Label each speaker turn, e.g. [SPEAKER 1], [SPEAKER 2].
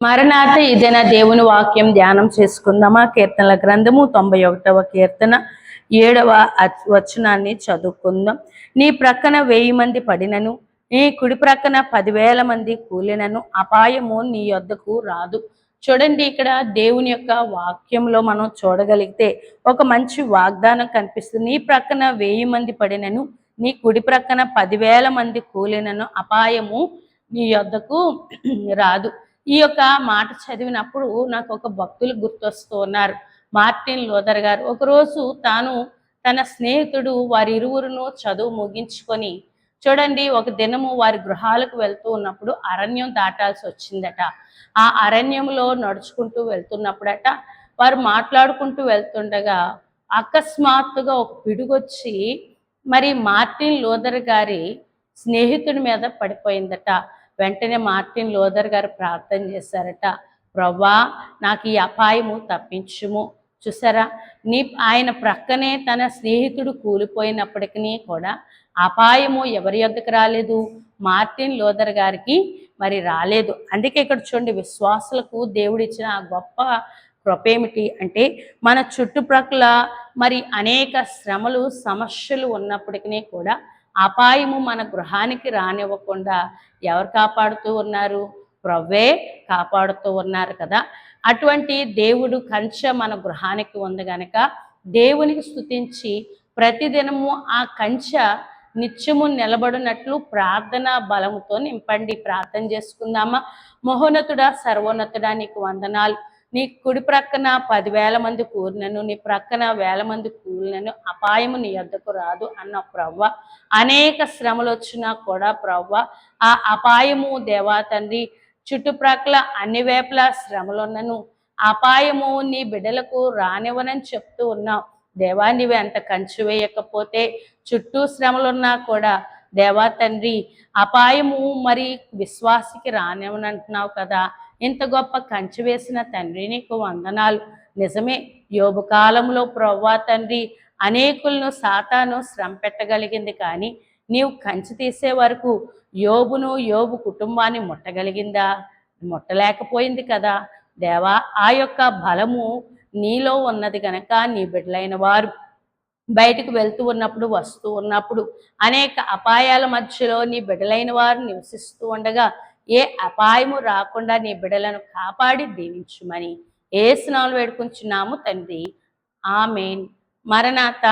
[SPEAKER 1] మరణాత ఇదైన దేవుని వాక్యం ధ్యానం చేసుకుందామా. కీర్తనల గ్రంథము 91వ కీర్తన 7వ వచనాన్ని చదువుకుందాం. నీ ప్రక్కన 1000 మంది పడినను, నీ కుడి ప్రక్కన 10,000 మంది కూలినను అపాయము నీ యొద్దకు రాదు. చూడండి, ఇక్కడ దేవుని యొక్క వాక్యంలో మనం చూడగలిగితే ఒక మంచి వాగ్దానం కనిపిస్తుంది. నీ ప్రక్కన 1000 మంది పడినను, నీ కుడి ప్రక్కన 10,000 మంది కూలినను అపాయము నీ యొద్దకు రాదు. ఈ యొక్క మాట చదివినప్పుడు నాకు ఒక భక్తులు గుర్తొస్తూ ఉన్నారు. మార్టిన్ లూథర్ గారు ఒకరోజు తాను తన స్నేహితుడు వారిరువురును చదువు ముగించుకొని చూడండి, ఒక దినము వారి గృహాలకు వెళ్తూ ఉన్నప్పుడు అరణ్యం దాటాల్సి వచ్చిందట. ఆ అరణ్యంలో నడుచుకుంటూ వెళ్తున్నప్పుడట వారు మాట్లాడుకుంటూ వెళ్తుండగా అకస్మాత్తుగా ఒక పిడుగొచ్చి మరి మార్టిన్ లూథర్ గారి స్నేహితుడి మీద పడిపోయిందట. వెంటనే మార్టిన్ లూథర్ గారు ప్రార్థన చేశారట, ప్రవ్వా నాకు ఈ అపాయము తప్పించుము. చూసారా, ఆయన ప్రక్కనే తన స్నేహితుడు కూలిపోయినప్పటికీ కూడా అపాయము ఎవరి యొద్దకు రాలేదు, మార్టిన్ లూథర్ గారికి మరి రాలేదు. అందుకే ఇక్కడ చూడండి, విశ్వాసులకు దేవుడిచ్చిన ఆ గొప్ప కృప ఏమిటి అంటే మన చుట్టుప్రక్కల మరి అనేక శ్రమలు సమస్యలు ఉన్నప్పటికీ కూడా అపాయము మన గృహానికి రానివ్వకుండా ఎవరు కాపాడుతూ ఉన్నారు? ప్రభువే కాపాడుతూ ఉన్నారు కదా. అటువంటి దేవుడు కంచె మన గృహానికి ఉంది గనక దేవునికి స్తుతించి ప్రతిదినము ఆ కంచె నిత్యము నిలబడినట్లు ప్రార్థన బలముతో నింపండి. ప్రార్థన చేసుకుందామా. మహోన్నతుడా, సర్వోన్నతుడా, నీకు వందనాలు. నీ కుడి ప్రక్కన 10,000 మంది కూలినను, నీ ప్రక్కన 1000 మంది కూలినను అపాయము నీ యొద్దకు రాదు అన్న ప్రవ్వ. అనేక శ్రమలు వచ్చినా కూడా ప్రవ్వ, ఆ అపాయము దేవా తండ్రి చుట్టుప్రక్కల అన్ని వేపల శ్రమలున్నను అపాయము నీ బిడ్డలకు రానివ్వనని చెప్తూ ఉన్నావు దేవా. నీవే అంత కంచె వేయకపోతే చుట్టూ శ్రమలున్నా కూడా దేవా తండ్రి అపాయము మరి విశ్వాసికి రానివ్వనంటున్నావు కదా. ఇంత గొప్ప కంచె వేసిన తండ్రి నీకు వందనాలు. నిజమే, యోబు కాలంలో ప్రవ్వా తండ్రి అనేకులను సాతాను శ్రమ పెట్టగలిగింది, కానీ నీవు కంచె తీసే వరకు యోబు కుటుంబాన్ని ముట్టగలిగిందా? ముట్టలేకపోయింది కదా దేవా. ఆ యొక్క బలము నీలో ఉన్నది కనుక నీ బిడ్డలైన వారు బయటకు వెళ్తూ ఉన్నప్పుడు వస్తూ ఉన్నప్పుడు అనేక అపాయాల మధ్యలో నీ బిడ్డలైన వారు నివసిస్తూ ఉండగా ఏ అపాయము రాకుండా నీ బిడ్డలను కాపాడి దీవించుమని యేసు నామములో వేడుకుంటున్నాము తండ్రి, ఆమేన్. మరణాత.